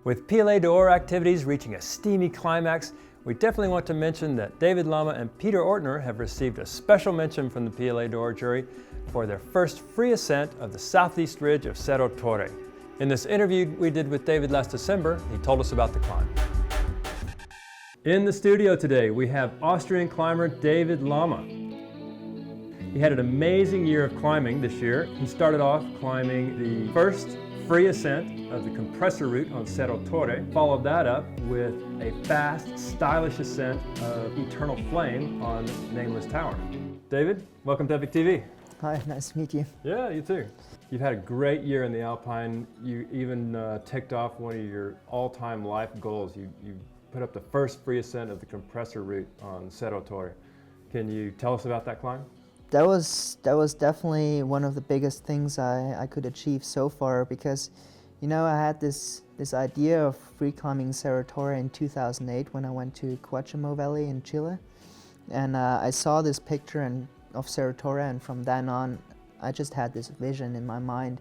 With Piolets d'Or activities reaching a steamy climax, we definitely want to mention that David Lama and Peter Ortner have received a special mention from the Piolets d'Or jury for their first free ascent of the southeast ridge of Cerro Torre. In this interview we did with David last December, he told us about the climb. In the studio today we have Austrian climber David Lama. He had an amazing year of climbing this year. He started off climbing the first free ascent of the Compressor route on Cerro Torre, followed that up with a fast, stylish ascent of Eternal Flame on Nameless Tower. David, welcome to Epic TV. Hi, nice to meet you. Yeah, you too. You've had a great year in the Alpine. You even ticked off one of your all-time life goals. You put up the first free ascent of the Compressor route on Cerro Torre. Can you tell us about that climb? That was definitely one of the biggest things I could achieve so far, because, you know, I had this idea of free climbing Cerro Torre in 2008 when I went to Coachamo Valley in Chile, and I saw this picture of Cerro Torre, and from then on I just had this vision in my mind.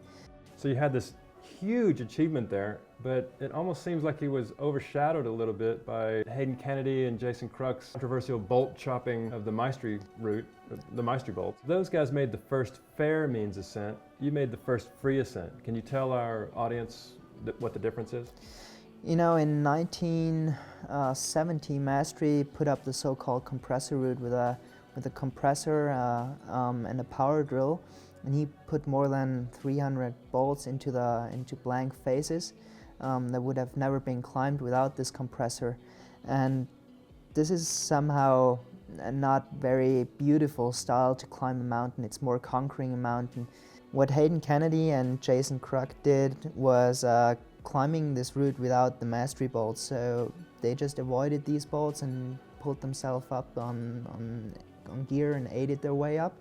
So you had this huge achievement there, but it almost seems like he was overshadowed a little bit by Hayden Kennedy and Jason Kruk's controversial bolt chopping of the Maestri route, the Maestri bolt. Those guys made the first fair means ascent. You made the first free ascent. Can you tell our audience what the difference is? You know, in 1970, Maestri put up the so-called Compressor route with a compressor and a power drill, and he put more than 300 bolts into blank faces that would have never been climbed without this compressor. And this is somehow a not very beautiful style to climb a mountain. It's more conquering a mountain. What Hayden Kennedy and Jason Kruk did was climbing this route without the Maestri bolts. So they just avoided these bolts and pulled themselves up on gear and aided their way up.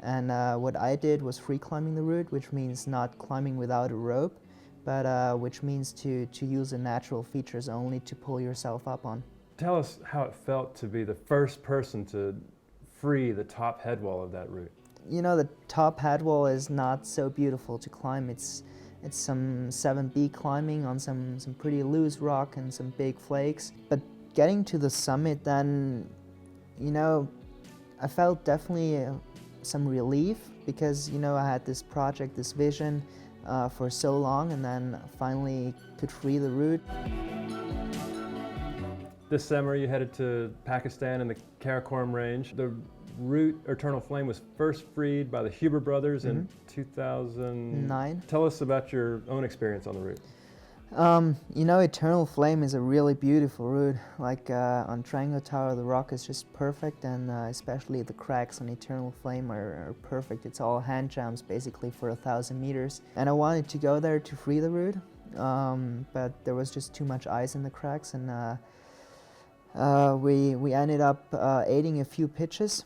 And what I did was free climbing the route, which means not climbing without a rope, but which means to use the natural features only to pull yourself up on. Tell us how it felt to be the first person to free the top head wall of that route. You know, the top head wall is not so beautiful to climb. It's some 7B climbing on some pretty loose rock and some big flakes. But getting to the summit then, you know, I felt definitely some relief, because, you know, I had this project, this vision for so long, and then finally could free the route. This summer you headed to Pakistan in the Karakoram range. The route Eternal Flame was first freed by the Huber brothers in 2009. Tell us about your own experience on the route. You know, Eternal Flame is a really beautiful route. Like on Triangle Tower, the rock is just perfect, and especially the cracks on Eternal Flame are perfect. It's all hand jumps basically for 1,000 meters. And I wanted to go there to free the route, but there was just too much ice in the cracks, and we ended up aiding a few pitches.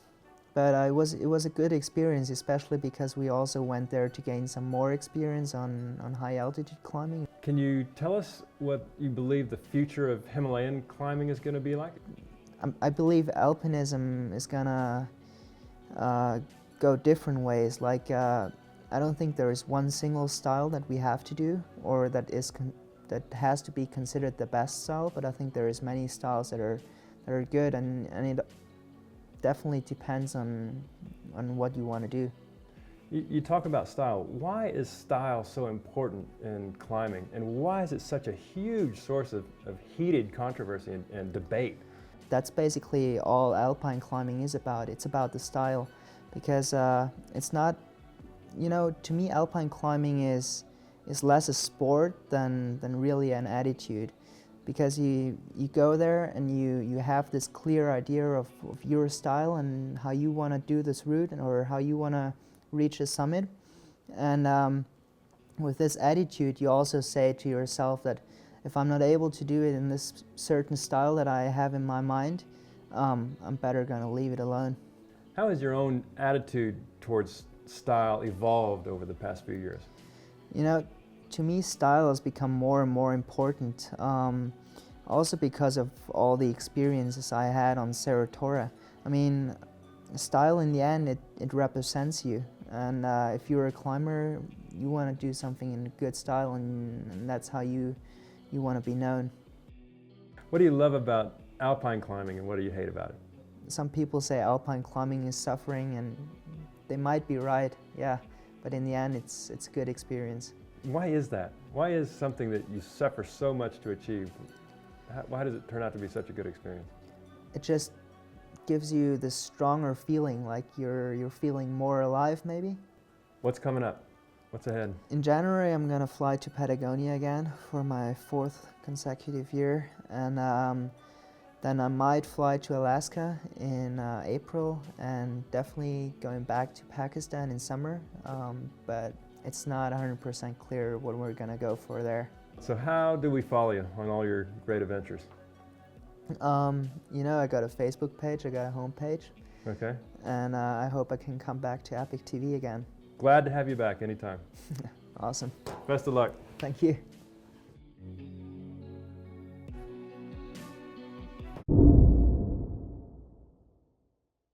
But it was a good experience, especially because we also went there to gain some more experience on high altitude climbing. Can you tell us what you believe the future of Himalayan climbing is going to be like? I believe alpinism is gonna go different ways. Like I don't think there is one single style that we have to do, or that has to be considered the best style. But I think there is many styles that are good, and it definitely depends on what you want to do. You talk about style. Why is style so important in climbing, and why is it such a huge source of heated controversy and debate? That's basically all alpine climbing is about. It's about the style, because it's not, you know, to me alpine climbing is less a sport than really an attitude. Because you go there and you have this clear idea of your style and how you want to do this route, or how you want to reach the summit. And with this attitude, you also say to yourself that if I'm not able to do it in this certain style that I have in my mind, I'm better going to leave it alone. How has your own attitude towards style evolved over the past few years? You know, to me, style has become more and more important, also because of all the experiences I had on Cerro Torre. I mean, style in the end, it represents you, and if you're a climber, you want to do something in good style, and that's how you you want to be known. What do you love about alpine climbing and what do you hate about it? Some people say alpine climbing is suffering, and they might be right, yeah, but in the end it's a good experience. Why is that? Why is something that you suffer so much to achieve, why does it turn out to be such a good experience? It just gives you this stronger feeling, like you're feeling more alive maybe. What's coming up? What's ahead? In January I'm gonna fly to Patagonia again for my 4th consecutive year, and then I might fly to Alaska in April, and definitely going back to Pakistan in summer, but it's not 100% clear what we're gonna go for there. So how do we follow you on all your great adventures? You know, I got a Facebook page, I got a homepage, Okay. and I hope I can come back to Epic TV again. Glad to have you back anytime. Awesome. Best of luck. Thank you.